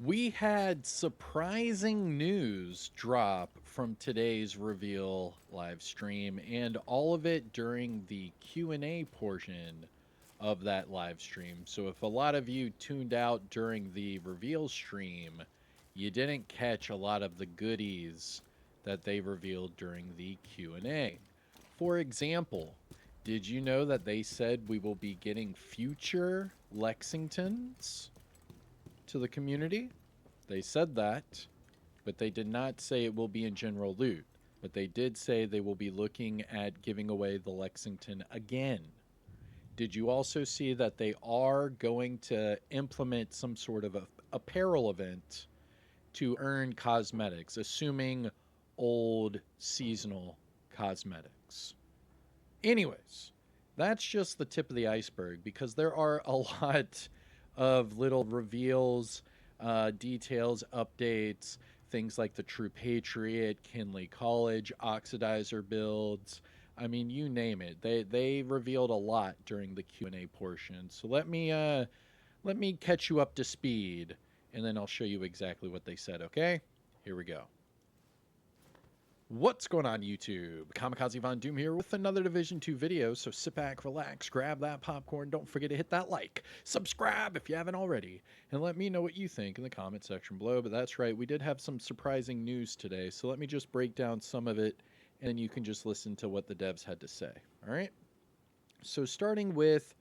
We had surprising news drop from today's reveal live stream, and all of it during the Q&A portion of that live stream. So if a lot of you tuned out during the reveal stream, you didn't catch a lot of the goodies that they revealed during the Q&A. For example, did you know that they said we will be getting future Lexingtons to the community? They said that, but they did not say it will be in general loot. But they did say they will be looking at giving away the Lexington again. Did you also see that they are going to implement some sort of apparel event to earn cosmetics, assuming old seasonal cosmetics? Anyways, that's just the tip of the iceberg because there are a lot of little reveals, details, updates, things like the True Patriot, Kenly College, Oxidizer builds. I mean, you name it. They revealed a lot during the Q&A portion. So let me catch you up to speed, and then I'll show you exactly what they said. Okay, here we go. What's going on, YouTube? Kamikazevondoom here with another Division 2 video, so sit back, relax, grab that popcorn, don't forget to hit that like, subscribe if you haven't already, and let me know what you think in the comment section below. But that's right, we did have some surprising news today, so let me just break down some of it, and then you can just listen to what the devs had to say, alright? So starting with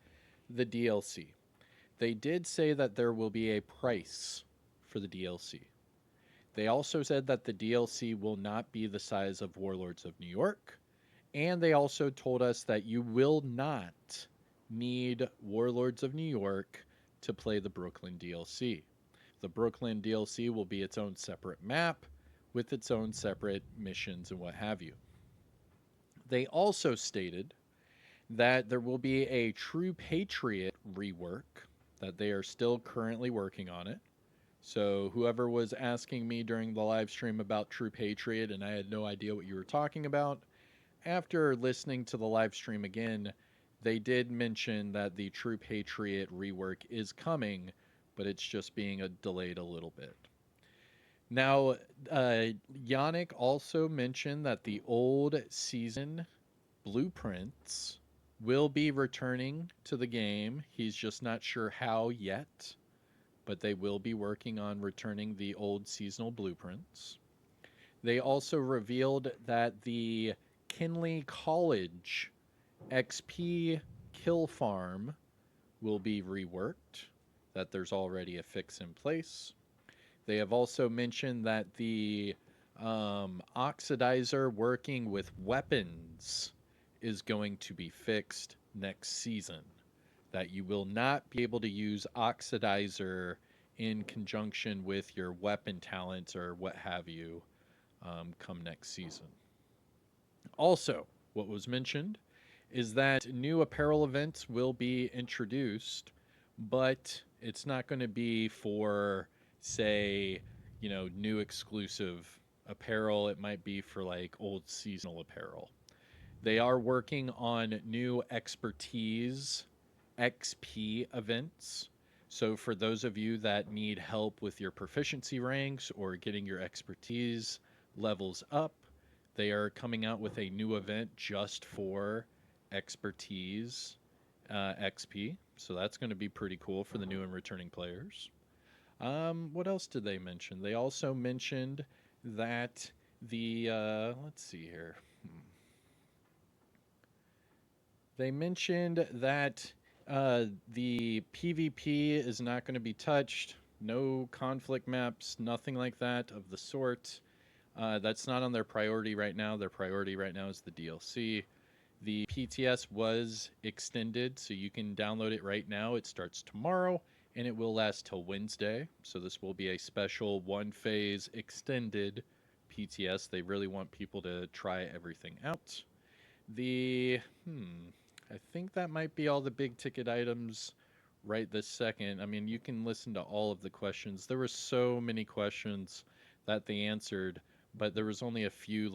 the DLC. They did say that there will be a price for the DLC. They also said that the DLC will not be the size of Warlords of New York. And they also told us that you will not need Warlords of New York to play the Brooklyn DLC. The Brooklyn DLC will be its own separate map with its own separate missions and what have you. They also stated that there will be a True Patriot rework, that they are still currently working on it. So whoever was asking me during the live stream about True Patriot and I had no idea what you were talking about, after listening to the live stream again, they did mention that the True Patriot rework is coming, but it's just being delayed a little bit. Now, Yannick also mentioned that the old season blueprints will be returning to the game. He's just not sure how yet, but they will be working on returning the old seasonal blueprints. They also revealed that the Kenly College XP kill farm will be reworked, that there's already a fix in place. They have also mentioned that the oxidizer working with weapons is going to be fixed next season, that you will not be able to use oxidizer in conjunction with your weapon talents or what have you come next season. Also, what was mentioned is that new apparel events will be introduced, but it's not going to be for, say, new exclusive apparel. It might be for like old seasonal apparel. They are working on new expertise XP events. So for those of you that need help with your proficiency ranks or getting your expertise levels up, they are coming out with a new event just for expertise XP. So that's going to be pretty cool for the new and returning players. What else did they mention? They also mentioned that the, let's see here. They mentioned that the PvP is not going to be touched. No conflict maps, nothing like that of the sort. That's not on their priority right now. Their priority right now is the DLC. The PTS was extended, so you can download it right now. It starts tomorrow, and it will last till Wednesday. So this will be a special one-phase extended PTS. They really want people to try everything out. I think that might be all the big ticket items right this second. I mean, you can listen to all of the questions. There were so many questions that they answered, but there was only a few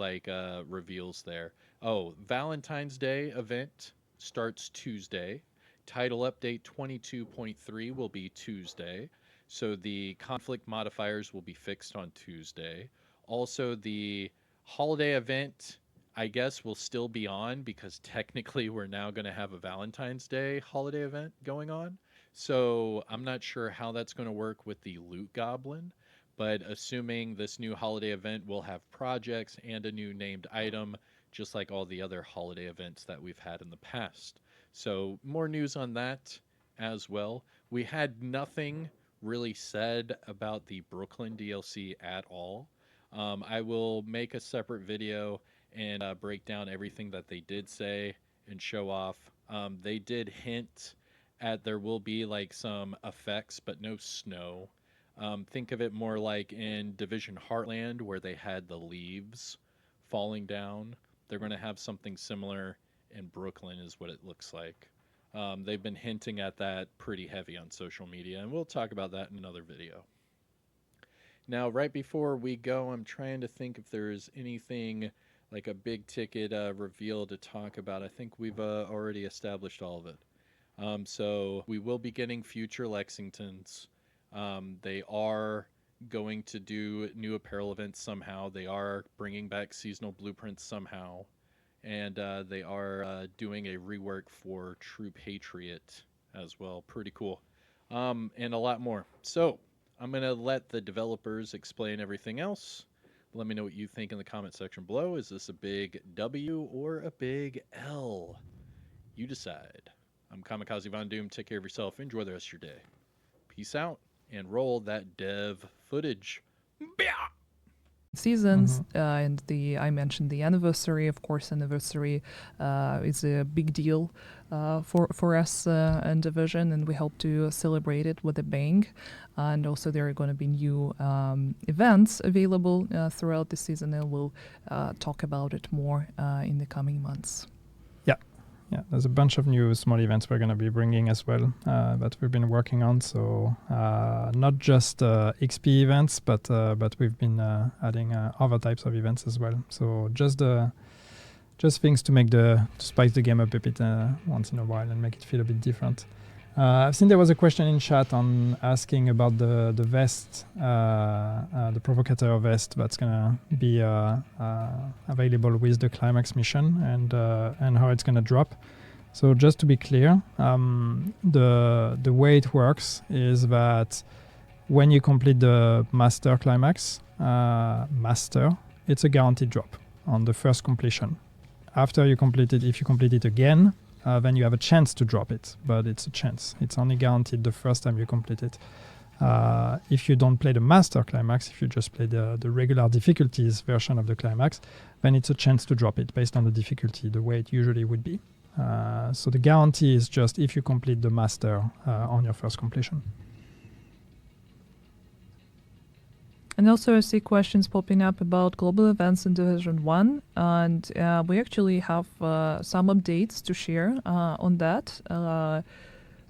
reveals there. Oh, Valentine's Day event starts Tuesday. Title update 22.3 will be Tuesday. So the conflict modifiers will be fixed on Tuesday. Also, the holiday event, I guess, will still be on because technically we're now going to have a Valentine's Day holiday event going on. So I'm not sure how that's going to work with the Loot Goblin, but assuming this new holiday event will have projects and a new named item, just like all the other holiday events that we've had in the past. So more news on that as well. We had nothing really said about the Brooklyn DLC at all. I will make a separate video and break down everything that they did say and show off. They did hint at there will be like some effects, but no snow. Think of it more like in Division Heartland where they had the leaves falling down. They're going to have something similar in Brooklyn, is what it looks like. They've been hinting at that pretty heavy on social media, and we'll talk about that in another video. Now, right before we go, I'm trying to think if there's anything like a big ticket reveal to talk about. I think we've already established all of it. So we will be getting future Lexingtons. They are going to do new apparel events somehow. They are bringing back seasonal blueprints somehow. And they are doing a rework for True Patriot as well. Pretty cool. And a lot more. So I'm going to let the developers explain everything else. Let me know what you think in the comment section below. Is this a big W or a big L? You decide. I'm Kamikazevondoom. Take care of yourself. Enjoy the rest of your day. Peace out and roll that dev footage. Seasons and I mentioned the anniversary. Of course, anniversary is a big deal for us in Division, and we hope to celebrate it with a bang. And also there are going to be new events available throughout the season, and we'll talk about it more in the coming months. Yeah, there's a bunch of new small events we're going to be bringing as well that we've been working on. So not just XP events, but we've been adding other types of events as well. So just things to spice the game up a bit once in a while and make it feel a bit different. I've seen there was a question in chat on asking about the vest, the provocateur vest that's gonna be available with the climax mission and how it's gonna drop. So just to be clear, the way it works is that when you complete the master climax, it's a guaranteed drop on the first completion. After you complete it, if you complete it again, then you have a chance to drop it, but it's a chance. It's only guaranteed the first time you complete it. If you don't play the master climax, if you just play the regular difficulties version of the climax, then it's a chance to drop it based on the difficulty, the way it usually would be. So the guarantee is just if you complete the master on your first completion. And also I see questions popping up about global events in Division 1, and we actually have some updates to share on that.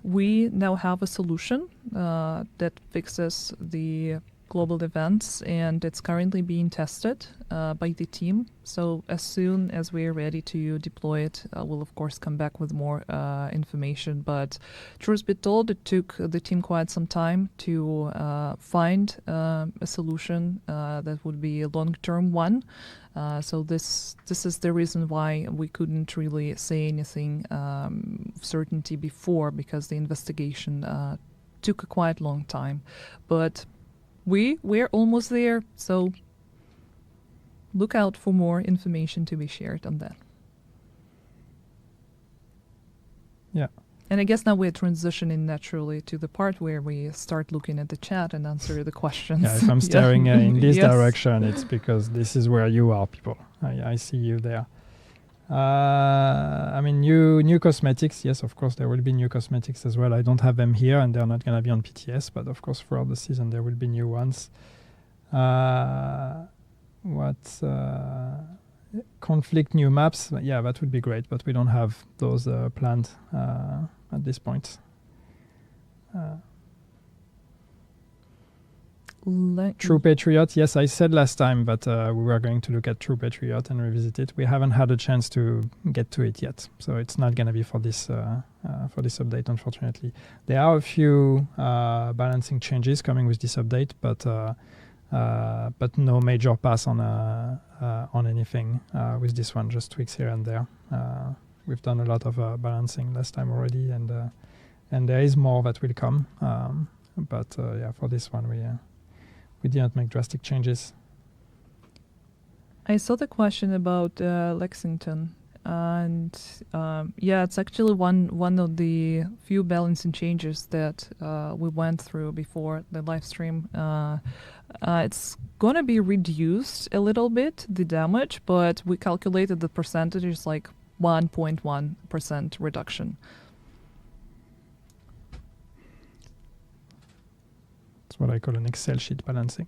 We now have a solution that fixes the global events, and it's currently being tested by the team. So as soon as we're ready to deploy it, we'll of course come back with more information. But truth be told, it took the team quite some time to find a solution that would be a long-term one. So this is the reason why we couldn't really say anything certainty before, because the investigation took a quite long time. But we're almost there, so look out for more information to be shared on that. Yeah. And I guess now we're transitioning naturally to the part where we start looking at the chat and answer the questions. Yeah, if I'm staring in this direction, it's because this is where you are, people. I see you there. I mean, new cosmetics. Yes, of course, there will be new cosmetics as well. I don't have them here, and they're not going to be on PTS, but of course, throughout the season, there will be new ones. Conflict new maps? Yeah, that would be great, but we don't have those planned at this point. True Patriot, yes, I said last time that we were going to look at True Patriot and revisit it. We haven't had a chance to get to it yet, so it's not going to be for this update, unfortunately. There are a few balancing changes coming with this update, but no major pass on anything with this one. Just tweaks here and there. We've done a lot of balancing last time already, and there is more that will come. But yeah, for this one, we didn't make drastic changes. I saw the question about Lexington, and yeah, it's actually one of the few balancing changes that we went through before the live stream. It's gonna be reduced a little bit, the damage, but we calculated the percentage is like 1.1% reduction. It's what I call an Excel sheet balancing.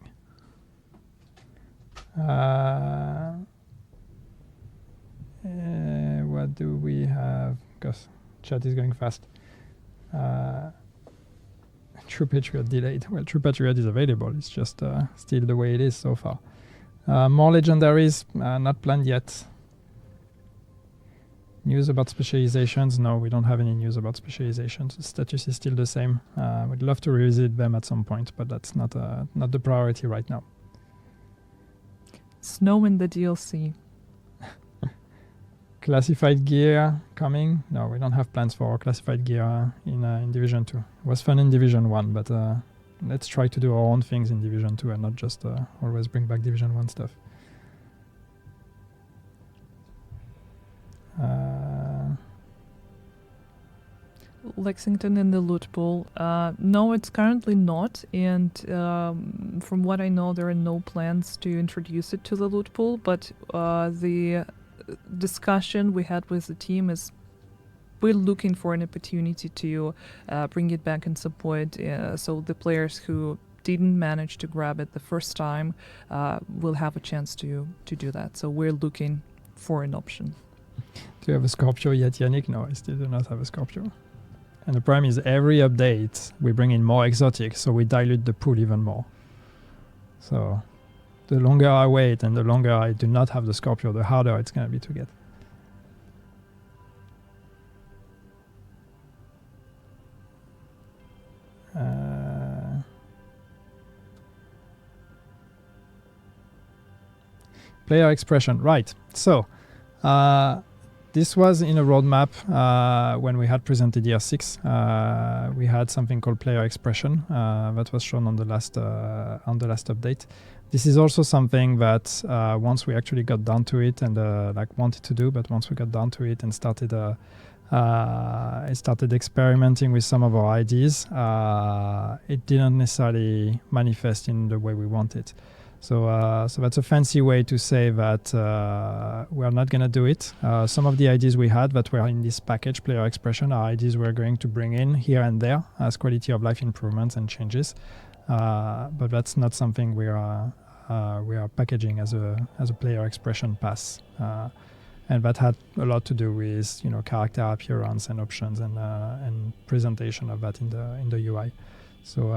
What do we have? Because chat is going fast. True Patriot delayed. Well, True Patriot is available. It's just still the way it is so far. More legendaries, not planned yet. News about specializations? No, we don't have any news about specializations. The status is still the same. We'd love to revisit them at some point, but that's not the priority right now. Snow in the DLC. Classified gear coming? No, we don't have plans for classified gear in Division 2. It was fun in Division 1, but let's try to do our own things in Division 2 and not just always bring back Division 1 stuff. Lexington in the loot pool. No, it's currently not, and from what I know, there are no plans to introduce it to the loot pool, but the discussion we had with the team is we're looking for an opportunity to bring it back in support, so the players who didn't manage to grab it the first time will have a chance to do that. So we're looking for an option. Do you have a Scorpio yet, Yannick? No, I still do not have a Scorpio. And the problem is every update we bring in more exotic, so we dilute the pool even more. So the longer I wait and the longer I do not have the Scorpio, the harder it's going to be to get. Player expression, right. So this was in a roadmap when we had presented year 6. We had something called player expression that was shown on the last update. This is also something that once we actually got down to it and wanted to do, but once we got down to it and started experimenting with some of our ideas, it didn't necessarily manifest in the way we wanted. So that's a fancy way to say that we are not going to do it. Some of the ideas we had that were in this package, player expression, are ideas we're going to bring in here and there as quality of life improvements and changes. But that's not something we are packaging as a player expression pass. And that had a lot to do with character appearance and options and presentation of that in the UI. So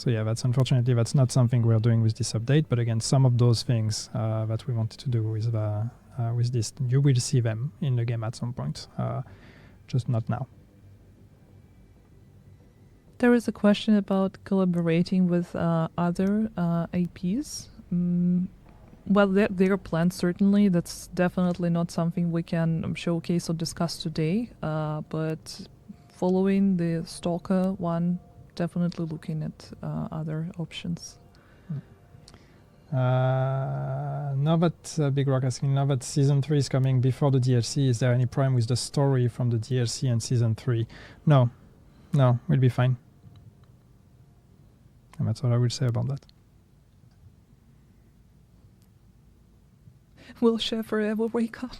yeah, that's unfortunately that's not something we're doing with this update. But again, some of those things that we wanted to do with this, you will see them in the game at some point, just not now. There is a question about collaborating with other APs. Well, there are plans, certainly. That's definitely not something we can showcase or discuss today. But following the Stalker one, definitely looking at other options. Now that Big Rock asking, now that Season 3 is coming before the DLC, is there any problem with the story from the DLC and Season 3? No, we'll be fine. And that's all I will say about that. Will Sheffer ever wake up?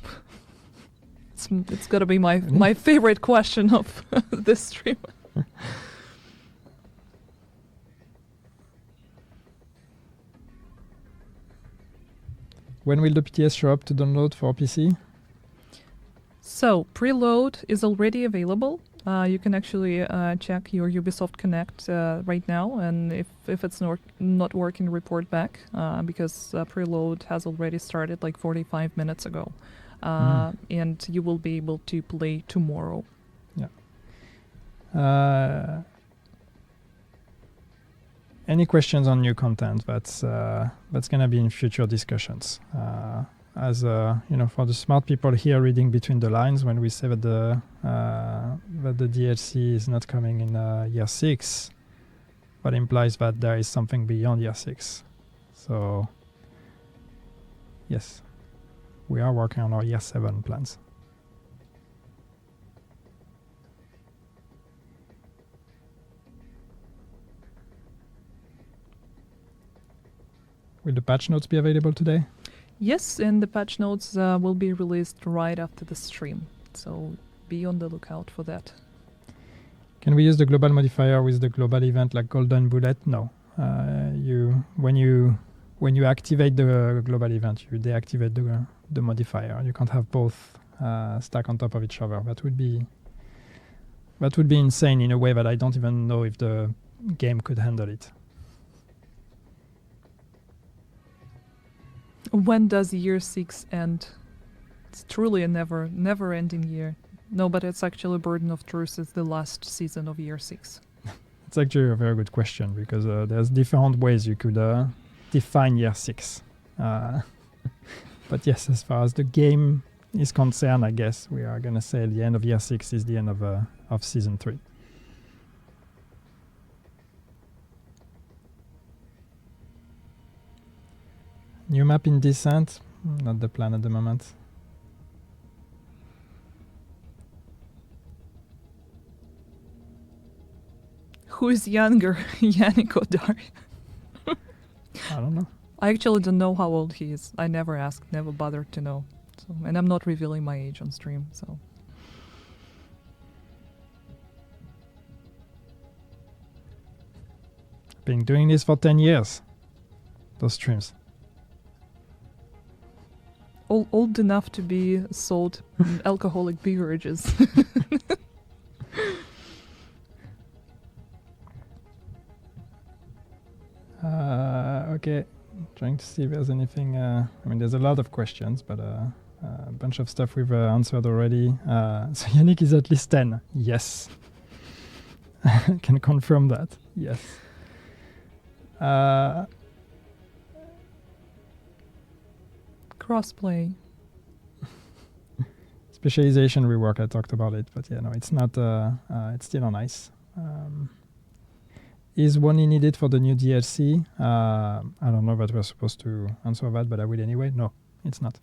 It's got to be my favorite question of this stream. When will the PTS show up to download for PC? So, preload is already available. You can actually check your Ubisoft Connect right now, and if it's not working, report back because preload has already started like 45 minutes ago, and you will be able to play tomorrow. Yeah. Any questions on new content? That's gonna be in future discussions. As for the smart people here reading between the lines, when we say that the DLC is not coming in year 6, that implies that there is something beyond year 6. So yes, we are working on our year 7 plans. Will the patch notes be available today? Yes, and the patch notes will be released right after the stream, so be on the lookout for that. Can we use the global modifier with the global event like Golden Bullet? No. When you activate the global event, you deactivate the modifier. You can't have both stack on top of each other. That would be insane in a way that I don't even know if the game could handle it. When does year 6 end? It's truly a never-ending year. No, but it's actually Burden of Truth is the last season of year 6. It's actually a very good question because there's different ways you could define year 6. But yes, as far as the game is concerned, I guess we are gonna say the end of year 6 is the end of season 3. New map in Descent? Not the plan at the moment. Who is younger, Yannick or Dari? I don't know. I actually don't know how old he is. I never asked, never bothered to know. So, and I'm not revealing my age on stream, so. Been doing this for 10 years. Those streams. Old enough to be sold alcoholic beverages. Okay, trying to see if there's anything. There's a lot of questions, but a bunch of stuff we've answered already. So Yannick is at least 10. Yes. Can confirm that. Yes. Crossplay. Specialization rework, I talked about it, but yeah, no, it's not. It's still on ice. Is one needed for the new DLC? I don't know that we're supposed to answer that, but I will anyway. No, it's not.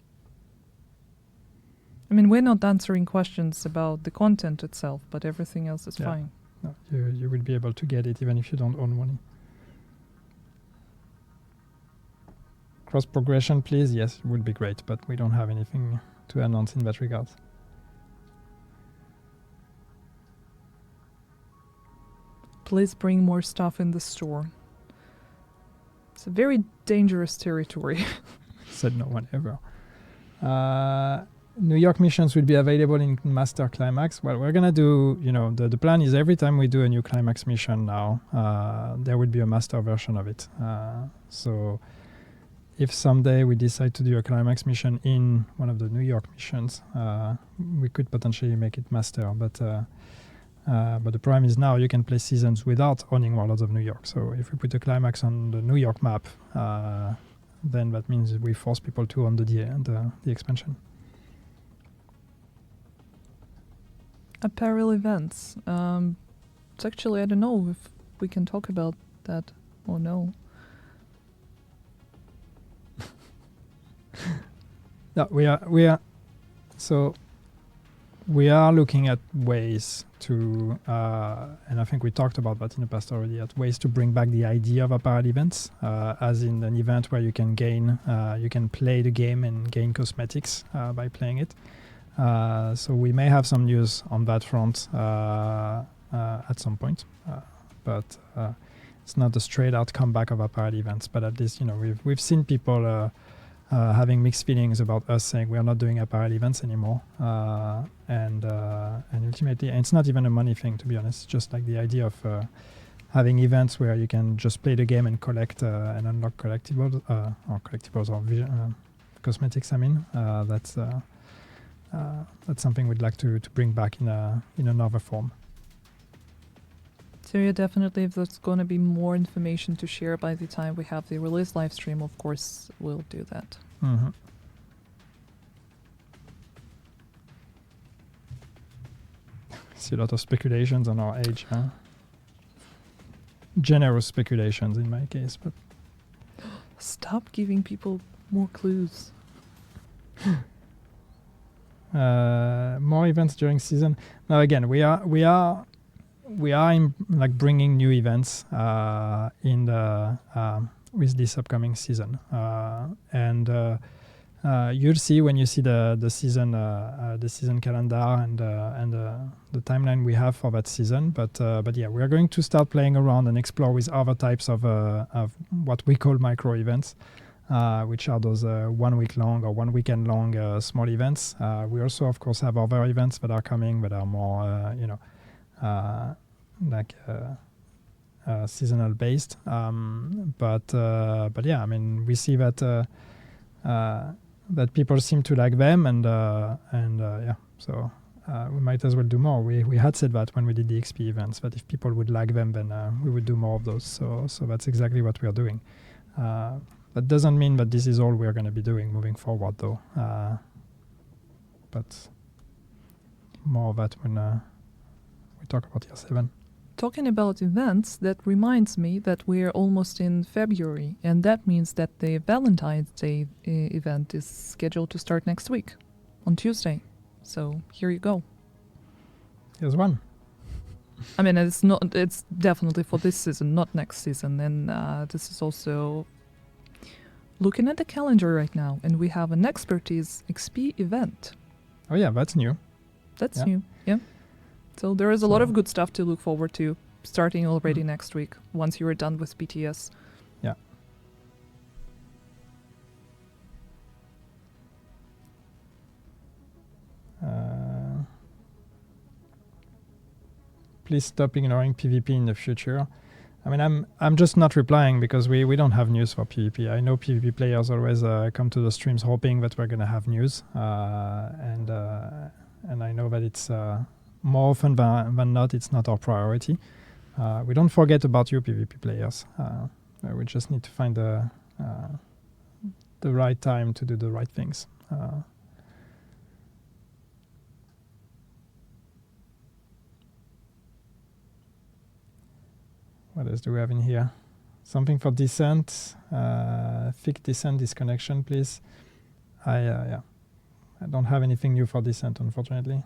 I mean, we're not answering questions about the content itself, but everything else is fine. No, you will be able to get it even if you don't own one. Cross progression, please. Yes, it would be great, but we don't have anything to announce in that regard. Please bring more stuff in the store. It's a very dangerous territory. Said no one ever. New York missions will be available in Master Climax. Well, we're gonna do, the plan is every time we do a new Climax mission now, there will be a Master version of it. So if someday we decide to do a Climax mission in one of the New York missions, we could potentially make it Master, but the problem is now you can play seasons without owning Warlords of New York. So if we put a Climax on the New York map, then that means we force people to own the expansion. Apparel events. It's actually, I don't know if we can talk about that or no. No, we are looking at ways to, and I think we talked about that in the past already, at ways to bring back the idea of apparel events, as in an event where you can play the game and gain cosmetics by playing it. So we may have some news on that front at some point, but it's not a straight out comeback of apparel events. But at least we've seen people having mixed feelings about us saying we are not doing apparel events anymore. And ultimately, and it's not even a money thing, to be honest. It's just like the idea of having events where you can just play the game and collect and unlock collectibles or cosmetics. I mean, that's something we'd like to bring back in another form. So yeah, definitely, if there's going to be more information to share by the time we have the release live stream, of course, we'll do that. Mm-hmm. See a lot of speculations on our age, huh? Generous speculations in my case, but Stop giving people more clues. more events during season. Now again, we are like bringing new events in the with this upcoming season, and you'll see when you see the season calendar and the timeline we have for that season. But yeah, we are going to start playing around and explore with other types of what we call micro events, which are those 1 week long or 1 weekend long small events. We also, of course, have other events that are coming that are more seasonal based. But yeah, I mean, we see that that people seem to like them, and yeah, so we might as well do more. We had said that when we did the XP events, that if people would like them, then we would do more of those. So that's exactly what we are doing. That doesn't mean that this is all we are going to be doing moving forward, though. But more of that when we talk about year 7. Talking about events, that reminds me that we're almost in February, and that means that the Valentine's Day event is scheduled to start next week, on Tuesday. So here you go. Here's one. I mean, it's definitely for this season, not next season. And this is also looking at the calendar right now, and we have an Expertise XP event. Oh yeah, that's new. That's new, yeah. So there is a lot of good stuff to look forward to, starting already next week, once you are done with BTS. Yeah. Please stop ignoring PvP in the future. I mean, I'm just not replying because we don't have news for PvP. I know PvP players always come to the streams hoping that we're gonna have news, and I know that it's more often than not, it's not our priority. We don't forget about you, PvP players. We just need to find the right time to do the right things. What else do we have in here? Something for Descent. Fix Descent disconnection, please. I don't have anything new for Descent, unfortunately.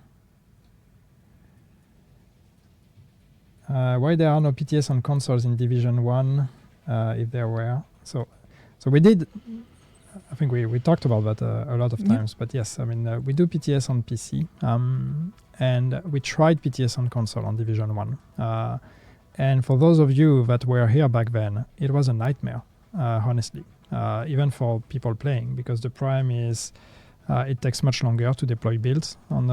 Why there are no PTS on consoles in Division 1, if there were. So we did, I think we talked about that a lot of times, but yes, I mean, we do PTS on PC, and we tried PTS on console on Division 1. And for those of you that were here back then, it was a nightmare, honestly, even for people playing, because the prime is, it takes much longer to deploy builds on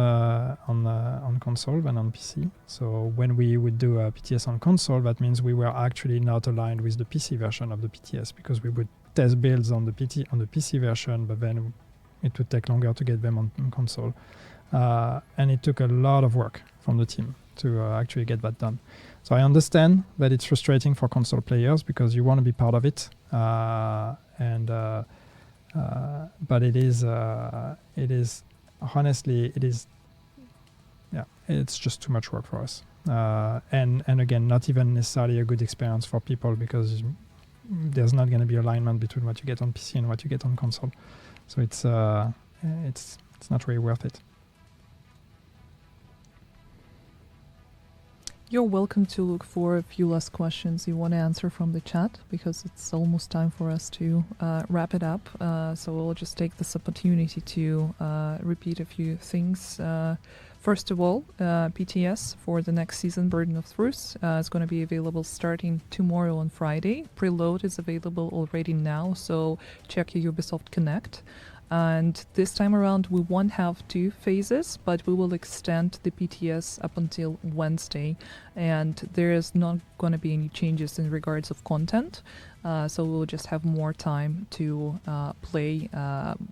console than on PC. So when we would do a PTS on console, that means we were actually not aligned with the PC version of the PTS, because we would test builds on the PC version, but then it would take longer to get them on console. And it took a lot of work from the team to actually get that done. So I understand that it's frustrating for console players because you want to be part of it, but it is honestly, it's just too much work for us, and again, not even necessarily a good experience for people, because there's not going to be alignment between what you get on PC and what you get on console. So it's not really worth it. You're welcome to look for a few last questions you want to answer from the chat, because it's almost time for us to wrap it up. So we'll just take this opportunity to repeat a few things. First of all, PTS for the next season, Burden of Truth, is going to be available starting tomorrow on Friday. Preload is available already now, so check your Ubisoft Connect. And this time around, we won't have 2 phases, but we will extend the PTS up until Wednesday. And there is not going to be any changes in regards of content. So we'll just have more time to play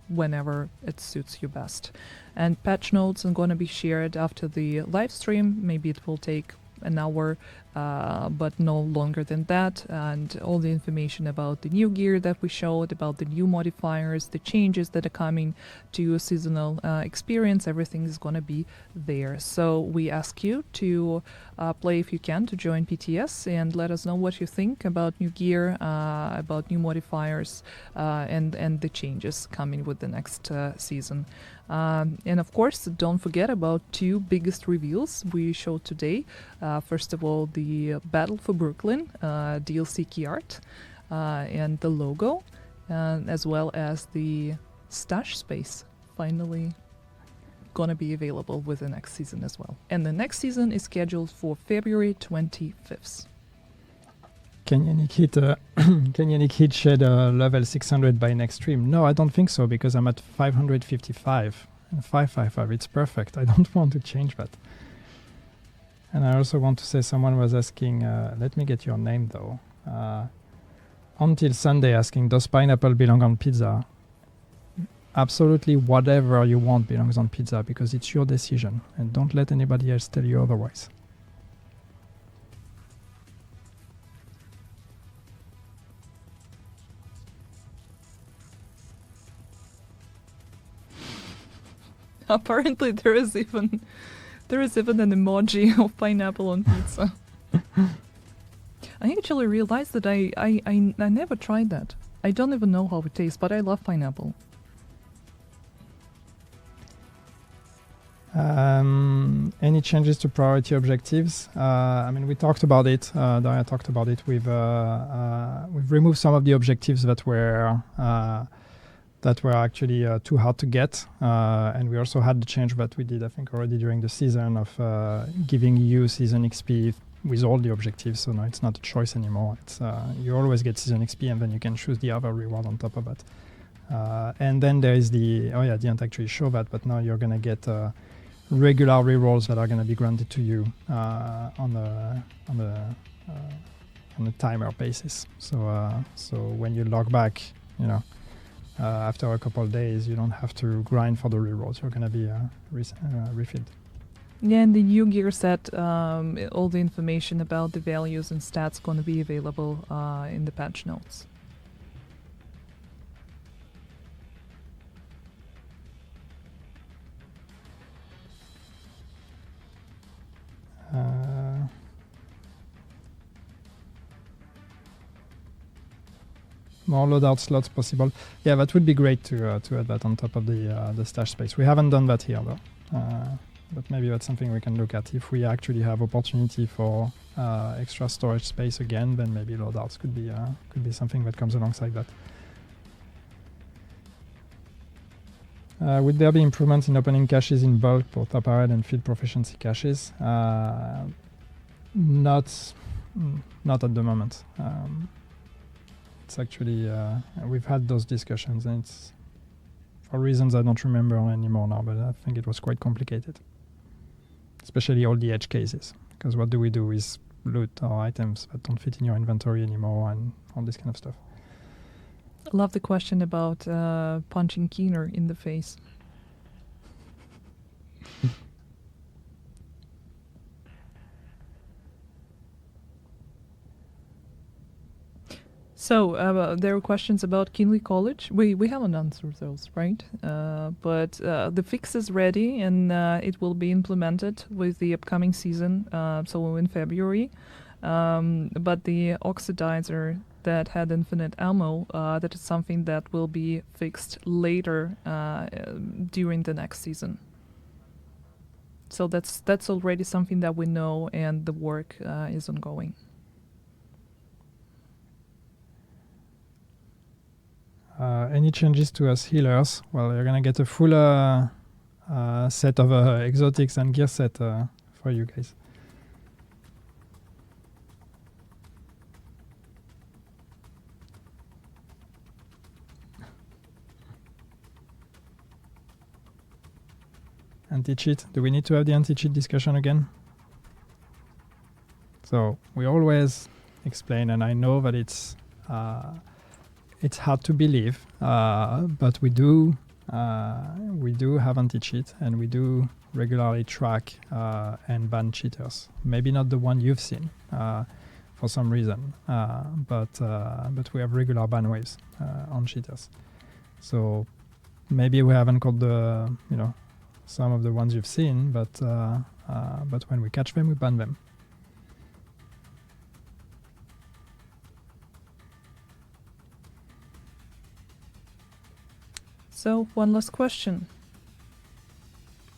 whenever it suits you best. And patch notes are going to be shared after the live stream. Maybe it will take an hour, but no longer than that. And all the information about the new gear that we showed, about the new modifiers, the changes that are coming to seasonal experience, everything is going to be there. So we ask you to play if you can, to join PTS and let us know what you think about new gear, about new modifiers, and the changes coming with the next season. And of course, don't forget about 2 biggest reveals we showed today. First of all, the Battle for Brooklyn DLC key art and the logo, as well as the stash space finally gonna be available with the next season as well. And the next season is scheduled for February 25th. Can Yannick hit shed level 600 by next stream? No, I don't think so, because I'm at 555 and 555. It's perfect. I don't want to change that. And I also want to say, someone was asking, let me get your name though. Until Sunday, asking, does pineapple belong on pizza? Absolutely whatever you want belongs on pizza, because it's your decision, and don't let anybody else tell you otherwise. Apparently there is even an emoji of pineapple on pizza. I actually realized that I never tried that. I don't even know how it tastes, but I love pineapple. Any changes to priority objectives? I mean, we talked about it. Daria talked about it. We've removed some of the objectives that were actually too hard to get, and we also had the change that we did, I think, already during the season of giving you season XP with all the objectives. So now it's not a choice anymore. It's you always get season XP, and then you can choose the other reward on top of that. And then there is the I didn't actually show that, but now you're gonna get regular rerolls that are going to be granted to you on a timer basis. So when you log back, after a couple of days, you don't have to grind for the rerolls. You're going to be refilled. Yeah, and the new gear set, all the information about the values and stats going to be available in the patch notes. More loadout slots possible. Yeah, that would be great to add that on top of the stash space. We haven't done that here though, but maybe that's something we can look at. If we actually have opportunity for extra storage space again, then maybe loadouts could be something that comes alongside that. Would there be improvements in opening caches in bulk, both apparel and field proficiency caches? Not at the moment. It's actually we've had those discussions, and it's for reasons I don't remember anymore now, but I think it was quite complicated, especially all the edge cases. Because what do we do is loot our items that don't fit in your inventory anymore, and all this kind of stuff. I love the question about punching Keener in the face. So there are questions about KENLY College. We haven't answered those, right? But the fix is ready, and it will be implemented with the upcoming season, so in February. But the oxidizer that had infinite ammo, that is something that will be fixed later during the next season. So that's already something that we know, and the work is ongoing. Any changes to us healers? Well, you're gonna get a full set of exotics and gear set for you guys. Anti-cheat. Do we need to have the anti-cheat discussion again? So we always explain, and I know that it's hard to believe, but we do have anti-cheat, and we do regularly track and ban cheaters. Maybe not the one you've seen for some reason, but we have regular ban waves on cheaters. So maybe we haven't caught the some of the ones you've seen, but when we catch them, we ban them. So, one last question.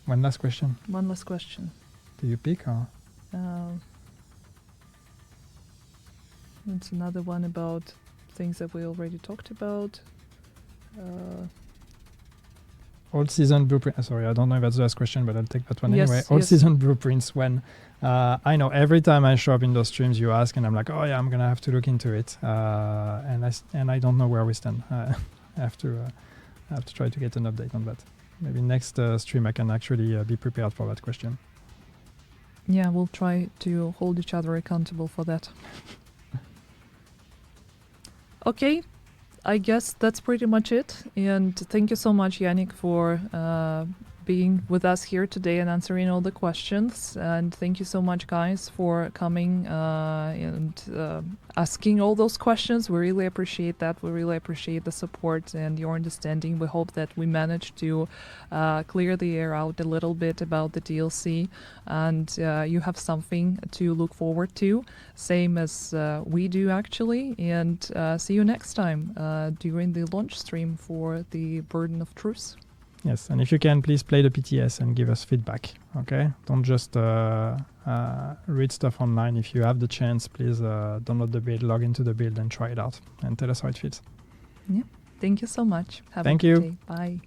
One last question. One last question. Do you pick or? It's another one about things that we already talked about. All season blueprint. Sorry, I don't know if that's the last question, but I'll take that one Yes, anyway. All yes. season blueprints. When I know every time I show up in those streams, you ask, and I'm like, oh yeah, I'm gonna have to look into it, and I don't know where we stand. I have to try to get an update on that. Maybe next stream I can actually be prepared for that question. Yeah, we'll try to hold each other accountable for that. Okay, I guess that's pretty much it. And thank you so much, Yannick, for being with us here today and answering all the questions. And thank you so much, guys, for coming and asking all those questions. We really appreciate that. We really appreciate the support and your understanding. We hope that we managed to clear the air out a little bit about the DLC, and you have something to look forward to, same as we do, actually. And see you next time during the launch stream for the Burden of Truth. Yes, and if you can, please play the PTS and give us feedback, okay? Don't just read stuff online. If you have the chance, please download the build, log into the build, and try it out, and tell us how it feels. Yeah, thank you so much. Have Thank a good you. day. Bye.